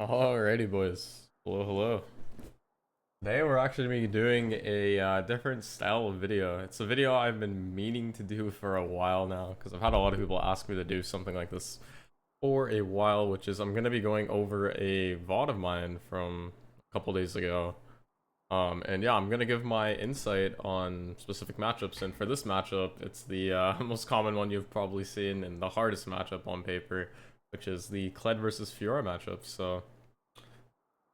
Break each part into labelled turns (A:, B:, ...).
A: Alrighty, boys. Hello, hello. Today we're actually going to be doing a different style of video. It's a video I've been meaning to do for a while now because I've had a lot of people ask me to do something like this for a while, which is I'm going to be going over a VOD of mine from a couple days ago. And yeah, I'm going to give my insight on specific matchups, and for this matchup, it's the most common one you've probably seen and the hardest matchup on paper, which is the Kled versus Fiora matchup. So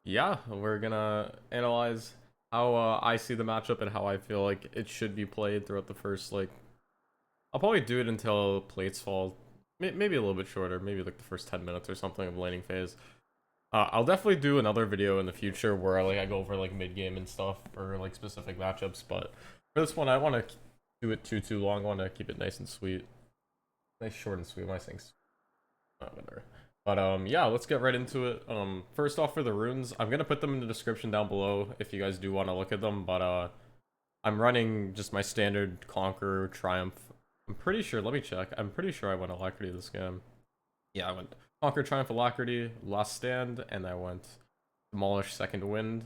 A: yeah, we're gonna analyze how I see the matchup and how I feel like it should be played throughout the first, like, I'll probably do it until plates fall. Maybe a little bit shorter, maybe like the first 10 minutes or something of laning phase. I'll definitely do another video in the future where like I go over like mid game and stuff for like specific matchups, but for this one I want to do it too long. I want to keep it nice and sweet, nice short and sweet. My things. Whatever. But yeah, let's get right into it. First off, for the runes, I'm gonna put them in the description down below if you guys do want to look at them. But I'm running just my standard Conquer Triumph. I'm pretty sure. Let me check. I'm pretty sure I went Alacrity this game. Yeah, I went Conquer Triumph Alacrity, Last Stand, and I went Demolish Second Wind.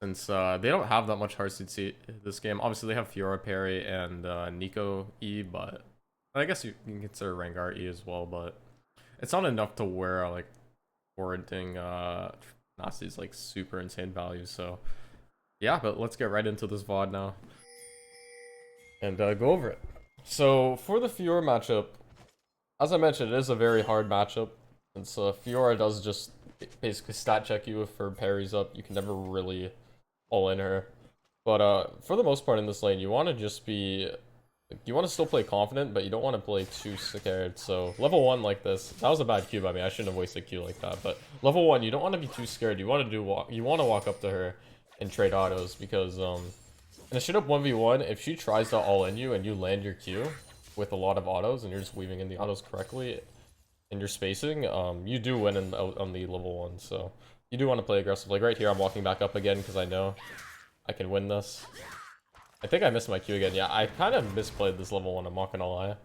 A: Since they don't have that much hard seat this game. Obviously, they have Fiora parry and Nico E, but I guess you can consider Rengar E as well, but it's not enough to where like warranting Nazi's like super insane values. So yeah, but let's get right into this VOD now and go over it. So for the Fiora matchup, as I mentioned, it is a very hard matchup since Fiora does just basically stat check you if her parries up. You can never really all in her. But for the most part in this lane, you want to just be, you want to still play confident, but you don't want to play too scared. So level 1 like this, that was a bad Q by me. I shouldn't have wasted Q like that. But level 1, you don't want to be too scared. You want to walk up to her and trade autos, because in a straight up 1v1, if she tries to all in you and you land your Q with a lot of autos and you're just weaving in the autos correctly and you're spacing, you do win on the level 1. So you do want to play aggressive. Like right here, I'm walking back up again because I know I can win this. I think I missed my Q again. Yeah, I kind of misplayed this level 1, I'm not gonna lie.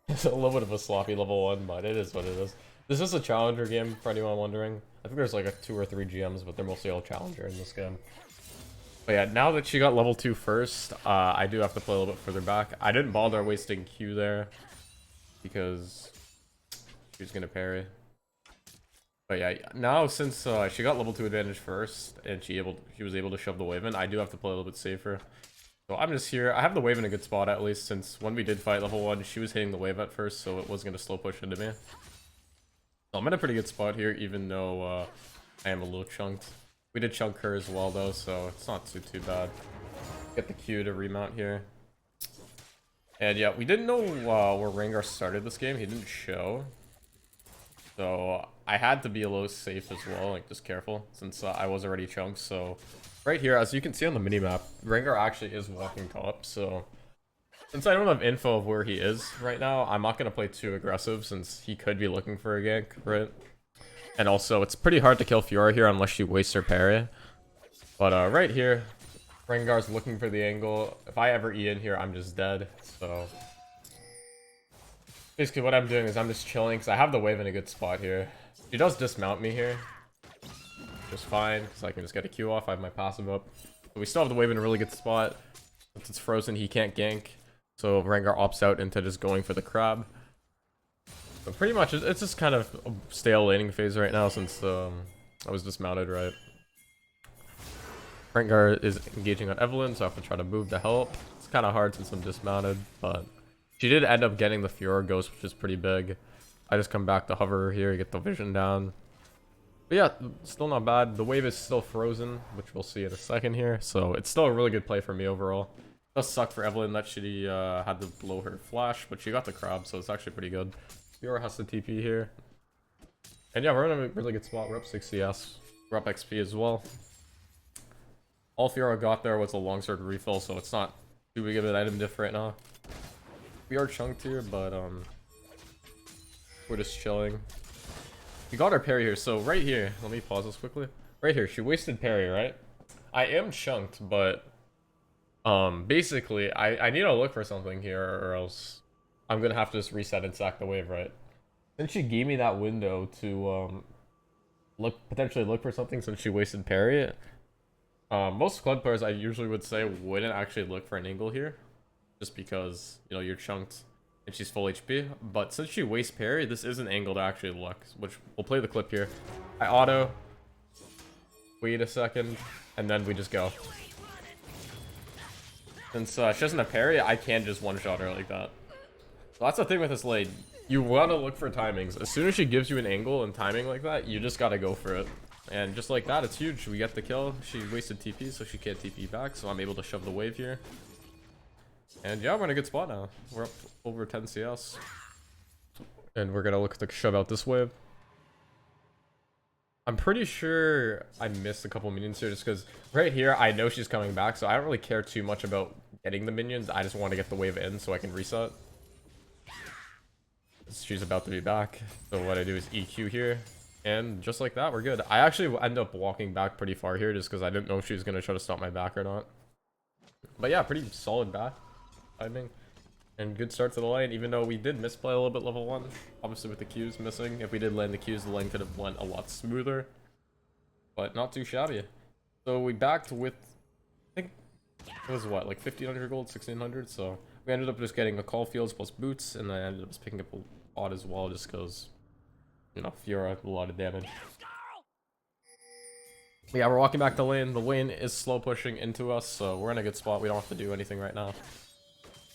A: It's a little bit of a sloppy level 1, but it is what it is. This is a challenger game, for anyone wondering. I think there's like a 2 or 3 GMs, but they're mostly all challenger in this game. But yeah, now that she got level 2 first, I do have to play a little bit further back. I didn't bother wasting Q there because she was gonna parry. But yeah, now since she got level 2 advantage first and she was able to shove the wave in, I do have to play a little bit safer. So I'm just here. I have the wave in a good spot at least, since when we did fight level 1, she was hitting the wave at first, so it wasn't going to slow push into me. So I'm in a pretty good spot here, even though I am a little chunked. We did chunk her as well though, so it's not too bad. Get the Q to remount here. And yeah, we didn't know where Rengar started this game. He didn't show. So I had to be a little safe as well, like just careful, since I was already chunked. So right here, as you can see on the minimap, Rengar actually is walking top. So since I don't have info of where he is right now, I'm not going to play too aggressive since he could be looking for a gank, right? And also, it's pretty hard to kill Fiora here unless she wastes her parry. But right here, Rengar's looking for the angle. If I ever E in here, I'm just dead. So basically what I'm doing is I'm just chilling because I have the wave in a good spot here. She does dismount me here. Just fine, because I can just get a Q off. I have my passive up. But we still have the wave in a really good spot. Since it's frozen, he can't gank. So Rengar opts out into just going for the crab. But pretty much, it's just kind of a stale laning phase right now since I was dismounted, right? Rengar is engaging on Evelyn, so I have to try to move to help. It's kind of hard since I'm dismounted, but she did end up getting the Fiora ghost, which is pretty big. I just come back to hover here, get the vision down. But yeah, still not bad. The wave is still frozen, which we'll see in a second here. So it's still a really good play for me overall. It does suck for Evelyn that she had to blow her flash, but she got the crab, so it's actually pretty good. Fiora has the TP here. And yeah, we're in a really good spot. We're up 60S. We're up XP as well. All Fiora got there was a longsword refill, so it's not too big of an item diff right now. We are chunked here, but we're just chilling. We got our parry here, so right here, let me pause this quickly. Right here, she wasted parry, right? I am chunked, but basically, I need to look for something here, or else I'm gonna have to just reset and sack the wave, right? Since she gave me that window to potentially look for something since she wasted parry. Most Kled players I usually would say wouldn't actually look for an angle here, just because, you know, you're chunked and she's full HP. But since she wastes parry, this is an angle to actually look, which we'll play the clip here. I auto, wait a second, and then we just go. Since she doesn't have parry, I can't just one-shot her like that. So that's the thing with this lane. You want to look for timings. As soon as she gives you an angle and timing like that, you just gotta go for it. And just like that, it's huge. We get the kill. She wasted TP, so she can't TP back, so I'm able to shove the wave here. And yeah, we're in a good spot now. We're up over 10 CS. And we're gonna look to shove out this wave. I'm pretty sure I missed a couple minions here just because right here, I know she's coming back, so I don't really care too much about getting the minions. I just want to get the wave in so I can reset. She's about to be back. So what I do is EQ here. And just like that, we're good. I actually end up walking back pretty far here just because I didn't know if she was going to try to stop my back or not. But yeah, pretty solid back timing. And good start to the lane, even though we did misplay a little bit level 1. Obviously with the Qs missing. If we did land the Qs, the lane could have went a lot smoother. But not too shabby. So we backed with, I think it was what, like 1500 gold, 1600? So we ended up just getting a call fields plus boots, and then I ended up just picking up a lot as well just because, you know, Fiora, a lot of damage. Yeah, we're walking back to lane. The lane is slow pushing into us, so we're in a good spot. We don't have to do anything right now.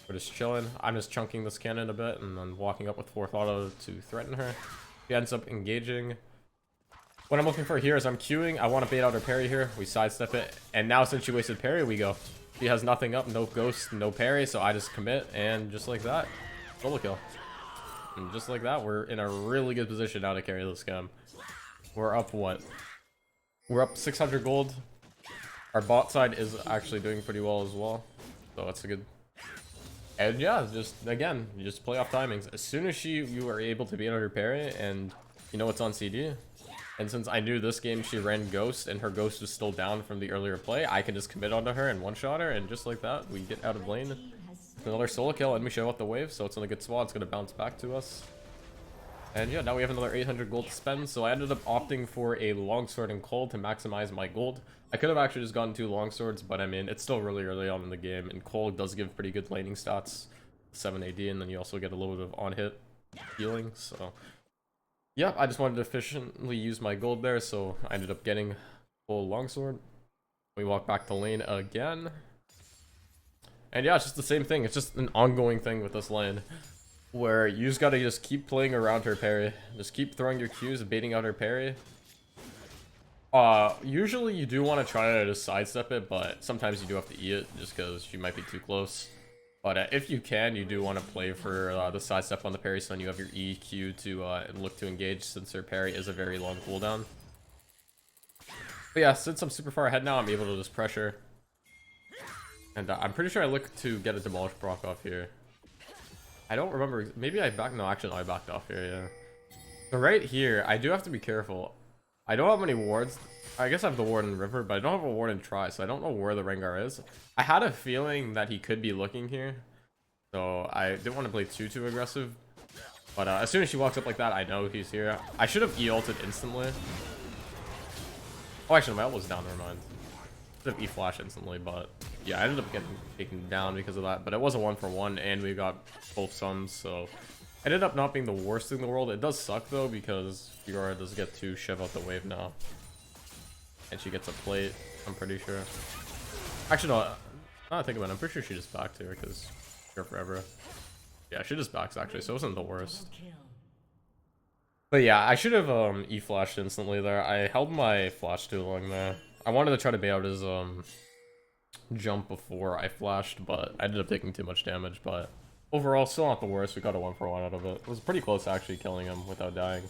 A: We're just chilling. I'm just chunking this cannon a bit and then walking up with 4th auto to threaten her. She ends up engaging. What I'm looking for here is I'm queuing. I want to bait out her parry here. We sidestep it. And now since she wasted parry, we go. She has nothing up, no ghost, no parry, so I just commit. And just like that, solo kill. And just like that, we're in a really good position now to carry this game. We're up what? We're up 600 gold. Our bot side is actually doing pretty well as well. So that's a good... And yeah, just again, you just play off timings. As soon as you are able to beat under parry and you know it's on CD. And since I knew this game she ran ghost and her ghost was still down from the earlier play, I can just commit onto her and one-shot her, and just like that, we get out of lane. Another solo kill and we show out the wave, so it's in a good spot. It's gonna bounce back to us. And yeah, now we have another 800 gold to spend, so I ended up opting for a longsword and Cole to maximize my gold. I could have actually just gotten 2 longswords, but I mean, it's still really early on in the game, and Cole does give pretty good laning stats, 7 AD, and then you also get a little bit of on-hit healing, so... Yeah, I just wanted to efficiently use my gold there, so I ended up getting Cole longsword. We walk back to lane again. And yeah, it's just the same thing, it's just an ongoing thing with this lane. Where you just gotta just keep playing around her parry. Just keep throwing your Qs, baiting out her parry. Usually you do want to try to just sidestep it, but sometimes you do have to eat it just because she might be too close. But if you can, you do want to play for the sidestep on the parry, so then you have your EQ to look to engage, since her parry is a very long cooldown. But yeah, since I'm super far ahead now, I'm able to just pressure. And I'm pretty sure I look to get a demolish proc off here. I don't remember, maybe I backed, no, actually no, I backed off here, yeah. So right here, I do have to be careful. I don't have any wards. I guess I have the ward in river, but I don't have a ward in try, so I don't know where the Rengar is. I had a feeling that he could be looking here, so I didn't want to play too aggressive. But as soon as she walks up like that, I know he's here. I should have E-ulted instantly. Oh, actually, my ult was down, never mind. Should have E-flash instantly, but yeah, I ended up getting taken down because of that. But it was a 1-for-1, and we got both sums, so it ended up not being the worst thing in the world. It does suck though, because Fiora does get to shove out the wave now, and she gets a plate, I'm pretty sure. Actually, no, now that I think about it, I'm pretty sure she just backed here because here forever. Yeah, she just backs actually, so it wasn't the worst. But yeah, I should have E-flashed instantly there. I held my flash too long there. I wanted to try to bait out his jump before I flashed, but I ended up taking too much damage. But overall, still not the worst. We got a 1-for-1 out of it. It was pretty close actually killing him without dying.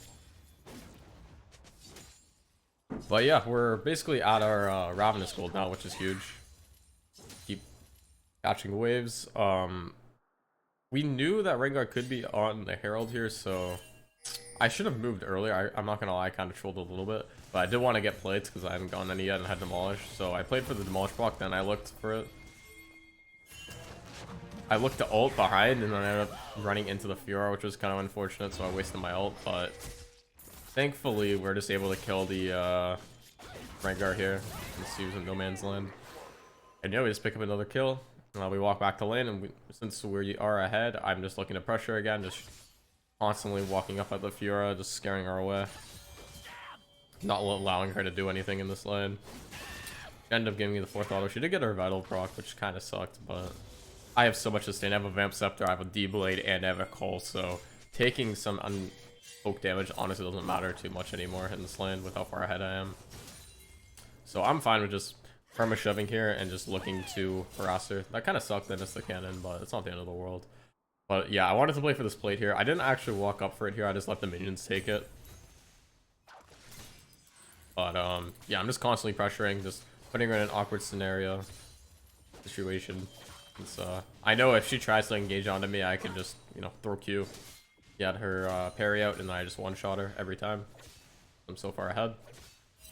A: But yeah, we're basically at our Ravenous gold now, which is huge. Keep catching waves. We knew that Rengar could be on the Herald here, so I should have moved earlier. I'm not gonna lie, I kind of trolled a little bit, but I did want to get plates because I hadn't gotten any yet and had demolish. So I played for the demolish block, then I looked for it. I looked to ult behind, and then I ended up running into the Fiora, which was kind of unfortunate. So I wasted my ult, but Thankfully, we're just able to kill the Rengar here. Since he was in no man's land. And yeah, we just pick up another kill. We walk back to lane, and since we are ahead, I'm just looking to pressure again, just constantly walking up at the Fiora, just scaring her away. Not allowing her to do anything in this lane. She ended up giving me the 4th auto. She did get her Vital proc, which kind of sucked, but I have so much sustain. I have a Vamp Scepter, I have a D-Blade, and I have a Call, so taking some poke damage honestly doesn't matter too much anymore in this lane with how far ahead I am. So I'm fine with just perma shoving here and just looking to harass her. That kind of sucked that I missed the cannon, but it's not the end of the world. But yeah, I wanted to play for this plate here. I didn't actually walk up for it here. I just let the minions take it. But yeah, I'm just constantly pressuring, just putting her in an awkward situation. I know if she tries to engage onto me, I can just, you know, throw Q, get her parry out, and then I just one-shot her every time. I'm so far ahead.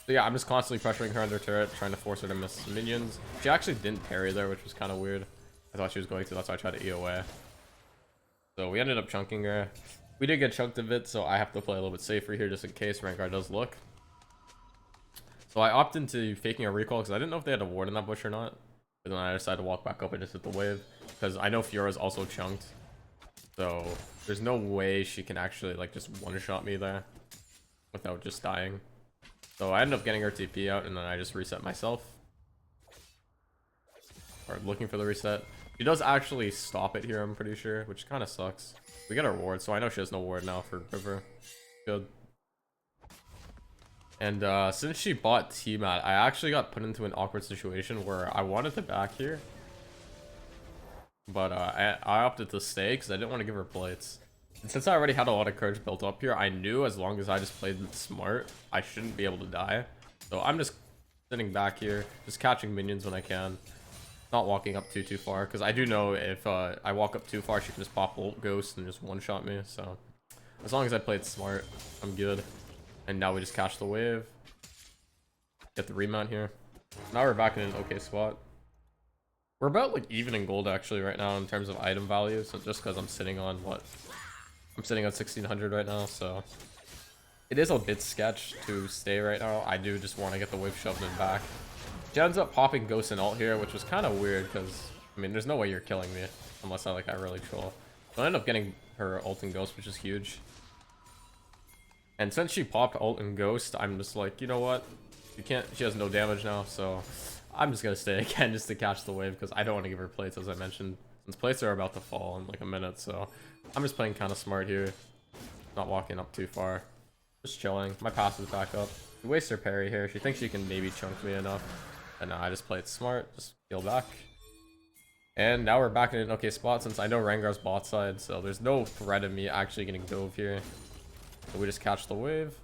A: So yeah, I'm just constantly pressuring her under turret, trying to force her to miss minions. She actually didn't parry there, which was kind of weird. I thought she was going to, that's why I tried to E away. So we ended up chunking her. We did get chunked a bit, so I have to play a little bit safer here just in case Rengar does look. So I opted into faking a recall because I didn't know if they had a ward in that bush or not. But then I decided to walk back up and just hit the wave because I know Fiora's also chunked. So there's no way she can actually like just one-shot me there without just dying. So I ended up getting her TP out and then I just reset myself. Or looking for the reset. She does actually stop it here, I'm pretty sure, which kind of sucks. We get our ward, so I know she has no ward now for River. Good. And since she bought T-Mat, I actually got put into an awkward situation where I wanted to back here. But I opted to stay because I didn't want to give her plates. And since I already had a lot of courage built up here, I knew as long as I just played smart, I shouldn't be able to die. So I'm just sitting back here, just catching minions when I can. Not walking up too far, because I do know if I walk up too far, she can just pop ult ghost and just one-shot me. So as long as I played smart, I'm good. And now we just catch the wave. Get the remount here. Now we're back in an okay spot. We're about like even in gold actually right now in terms of item value. So just because I'm sitting on what? I'm sitting on 1600 right now, so it is a bit sketch to stay right now. I do just want to get the wave shoved in back. She ends up popping ghost and ult here, which was kind of weird because I mean there's no way you're killing me unless I really troll. So I end up getting her ult and ghost, which is huge. And since she popped ult and ghost, I'm just like, you know what? She has no damage now, so I'm just gonna stay again just to catch the wave because I don't want to give her plates, as I mentioned, since plates are about to fall in like a minute. So I'm just playing kind of smart here, not walking up too far, just chilling. My pass is back up. We waste her parry here. She thinks she can maybe chunk me enough, and I just play it smart, just heal back. And now we're back in an okay spot since I know Rengar's bot side, so there's no threat of me actually getting dove here. So we just catch the wave.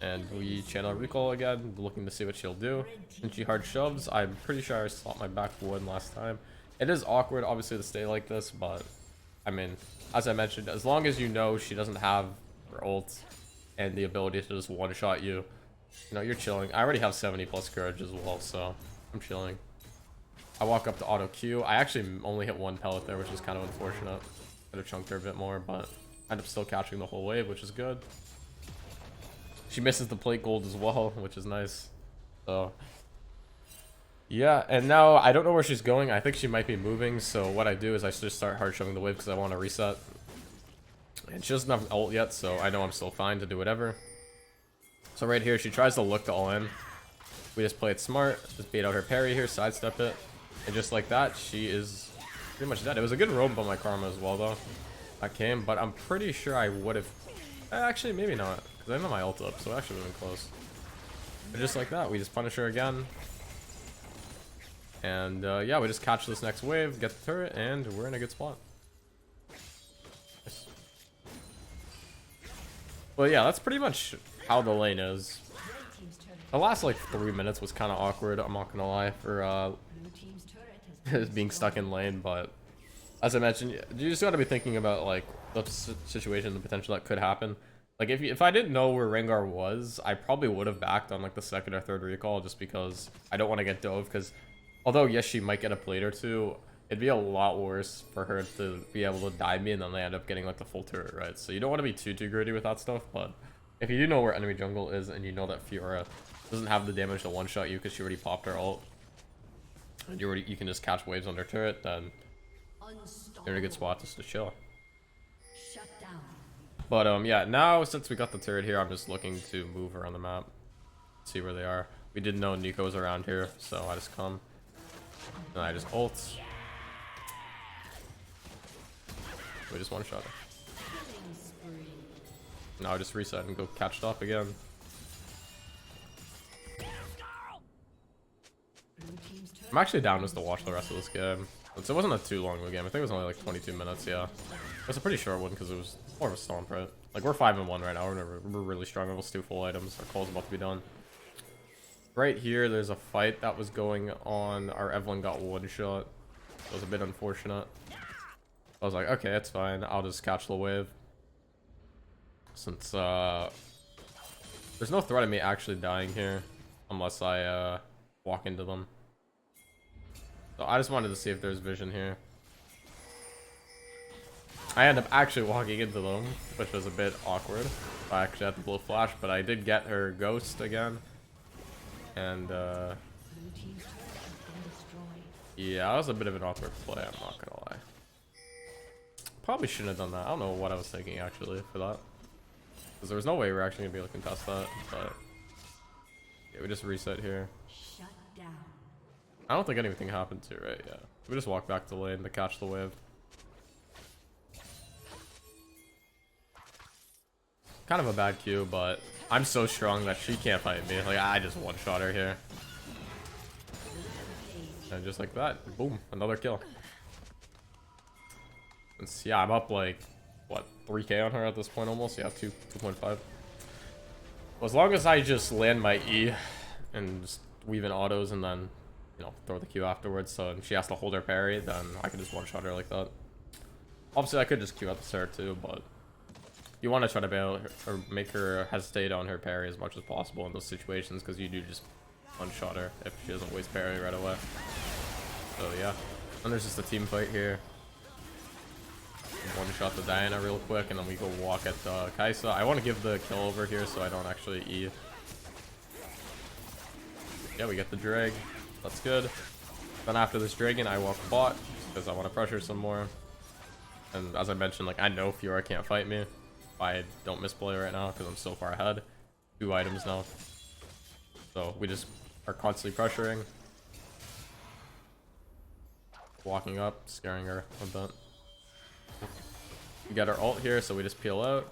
A: And we channel recall again, looking to see what she'll do. And she hard shoves. I'm pretty sure I stopped my back one last time. It is awkward, obviously, to stay like this, but I mean, as I mentioned, as long as you know she doesn't have her ult and the ability to just one-shot you, you know, you're chilling. I already have 70 plus courage as well, so I'm chilling. I walk up to auto Q. I actually only hit one pellet there, which is kind of unfortunate. Could have chunked her a bit more, but I end up still catching the whole wave, which is good. She misses the plate gold as well, which is nice. So yeah, and now I don't know where she's going. I think she might be moving, so what I do is I just start hard shoving the wave because I want to reset. And she doesn't have an ult yet, so I know I'm still fine to do whatever. So right here, she tries to look to all in. We just play it smart, just bait out her parry here, sidestep it, and just like that, she is pretty much dead. It was a good roam by my karma as well, though. That came, but I'm pretty sure I would have. Actually, maybe not, because I didn't have my ult up, so it actually would have been close. But just like that, we just punish her again. And yeah, we just catch this next wave, get the turret, and we're in a good spot. Nice. Well, yeah, that's pretty much how the lane is. The last like 3 minutes was kind of awkward, I'm not gonna lie, for being stuck in lane, but as I mentioned, you just gotta be thinking about like the situation, the potential that could happen. Like if I didn't know where Rengar was, I probably would have backed on like the second or third recall just because I don't want to get dove, because although yes, she might get a plate or two, it'd be a lot worse for her to be able to dive me and then they end up getting like the full turret, right? So you don't want to be too greedy with that stuff, but If you do know where enemy jungle is and you know that Fiora doesn't have the damage to one-shot you because she already popped her ult, and you can just catch waves on her turret, then you're in a good spot just to chill. But yeah, now since we got the turret here, I'm just looking to move around the map, see where they are. We didn't know Nico was around here, so I just come and I just ult. We just one-shot her. Now I just reset and go catch top again. I'm actually down just to watch the rest of this game. So it wasn't a too long of a game. I think it was only like 22 minutes, yeah. It was a pretty short one because it was more of a stomp, right? Like, we're 5-1 right now. We're really strong. We'll steal full items. Our call's about to be done. Right here, there's a fight that was going on. Our Evelyn got one shot. It was a bit unfortunate. I was like, okay, it's fine. I'll just catch the wave. Since, there's no threat of me actually dying here. Unless I, walk into them. So I just wanted to see if there's vision here. I ended up actually walking into them, which was a bit awkward. I actually had to blow flash, but I did get her ghost again. And, yeah, that was a bit of an awkward play, I'm not gonna lie. Probably shouldn't have done that. I don't know what I was thinking, actually, for that. Because there was no way we were actually gonna be able to contest that, but... yeah, we just reset here. I don't think anything happened to, right? Yeah. We just walk back to lane to catch the wave. Kind of a bad Q, but I'm so strong that she can't fight me. Like, I just one-shot her here. And just like that, boom, another kill. And so, yeah, I'm up like, what, 3k on her at this point almost? Yeah, 2.5. Well, as long as I just land my E and just weave in autos and then, you know, throw the Q afterwards, so she has to hold her parry, then I can just one-shot her like that. Obviously, I could just Q out the start too, but you want to try to bail her, or make her hesitate on her parry as much as possible in those situations, because you do just one-shot her if she doesn't waste parry right away. So yeah, and there's just a team fight here. One-shot the Diana real quick, and then we go walk at Kaisa. I want to give the kill over here so I don't actually E. Yeah, we get the drag. That's good. Then after this dragon, I walk bot because I want to pressure some more. And as I mentioned, like, I know Fiora can't fight me if I don't misplay right now because I'm so far ahead. 2 items now. So we just are constantly pressuring. Walking up, scaring her a bit. We got our ult here, so we just peel out.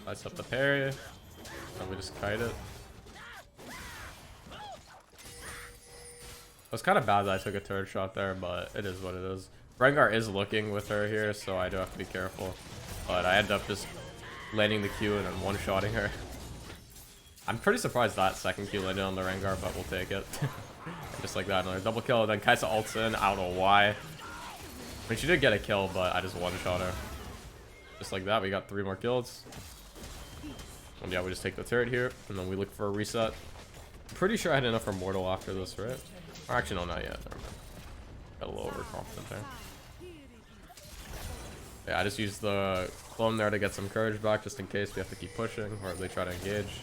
A: Lights up the parry. And we just kite it. It was kind of bad that I took a turret shot there, but it is what it is. Rengar is looking with her here, so I do have to be careful. But I end up just landing the Q and then one-shotting her. I'm pretty surprised that second Q landed on the Rengar, but we'll take it. Just like that, another double kill, and then Kaisa ults in. I don't know why. I mean, she did get a kill, but I just one-shot her. Just like that, we got 3 more kills. And yeah, we just take the turret here, and then we look for a reset. Pretty sure I had enough for Mortal after this, right? Or actually, no, not yet. Never mind. Got a little overconfident there. Yeah, I just used the clone there to get some courage back, just in case we have to keep pushing, or if they try to engage.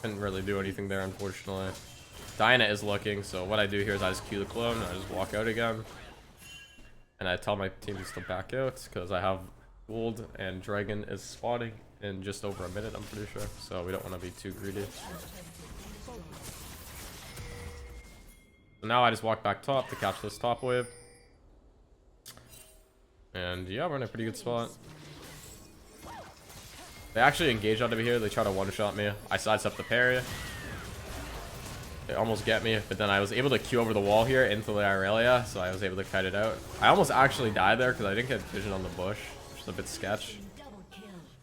A: Couldn't really do anything there, unfortunately. Diana is looking, so what I do here is I just Q the clone, and I just walk out again. And I tell my team to still back out, because I have gold, and dragon is spawning in just over a minute, I'm pretty sure. So we don't want to be too greedy. So now I just walk back top to catch this top wave. And yeah, we're in a pretty good spot. They actually engage out of here. They try to one-shot me. I sidestep the parry. They almost get me, but then I was able to Q over the wall here into the Irelia, so I was able to kite it out. I almost actually died there because I didn't get vision on the bush, which is a bit sketch.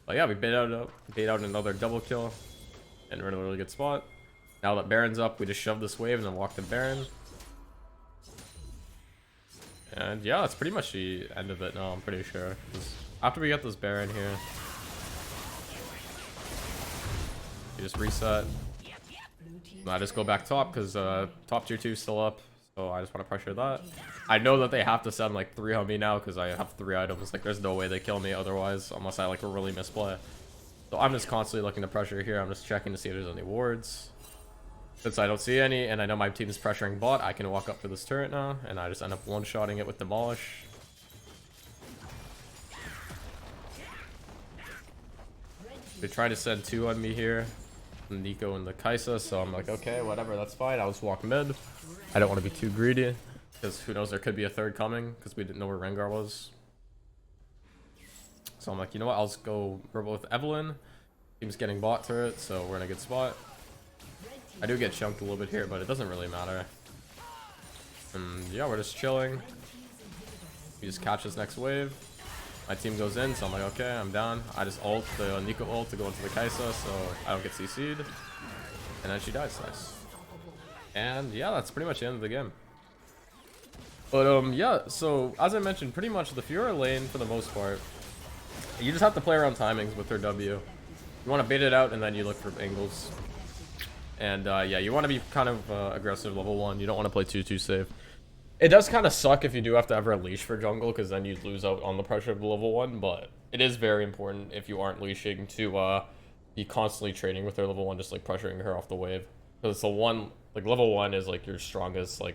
A: But yeah, we bait out another double kill, and we're in a really good spot. Now that Baron's up, we just shove this wave and then walk the Baron. And yeah, that's pretty much the end of it now, I'm pretty sure. After we get this Baron here, we just reset. I just go back top because top tier 2 is still up. So I just want to pressure that. I know that they have to send like 3 on me now because I have 3 items. Like there's no way they kill me otherwise unless I like really misplay. So I'm just constantly looking to pressure here. I'm just checking to see if there's any wards. Since I don't see any and I know my team is pressuring bot, I can walk up to this turret now and I just end up one-shotting it with Demolish. They try to send 2 on me here. Nico and the Kaisa, so I'm like, okay, whatever, that's fine. I'll just walk mid. I don't want to be too greedy because who knows, there could be a third coming because we didn't know where Rengar was. So I'm like, you know what, I'll just go verbal with Evelyn. Team's getting bot turret, so we're in a good spot. I do get chunked a little bit here, but it doesn't really matter. And yeah, we're just chilling. We just catch this next wave. My team goes in, so I'm like, okay, I'm down. I just ult the Nico ult to go into the Kaisa, so I don't get CC'd. And then she dies, nice. And yeah, that's pretty much the end of the game. But yeah, so as I mentioned, pretty much the Fiora lane for the most part, you just have to play around timings with her W. You want to bait it out and then you look for angles. And yeah, you want to be kind of aggressive level 1. You don't want to play too safe. It does kind of suck if you do have to ever leash for jungle because then you lose out on the pressure of level 1, but it is very important if you aren't leashing to be constantly trading with her level 1, just like pressuring her off the wave. Because it's the one, like level 1 is like your strongest like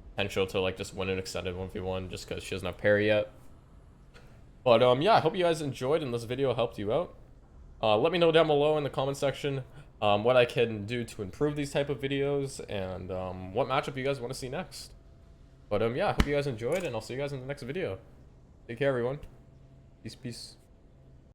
A: potential to like just win an extended 1v1 just because she doesn't have parry yet. But yeah, I hope you guys enjoyed and this video helped you out. Let me know down below in the comment section what I can do to improve these type of videos and what matchup you guys want to see next. But yeah, I hope you guys enjoyed and I'll see you guys in the next video. Take care, everyone. Peace.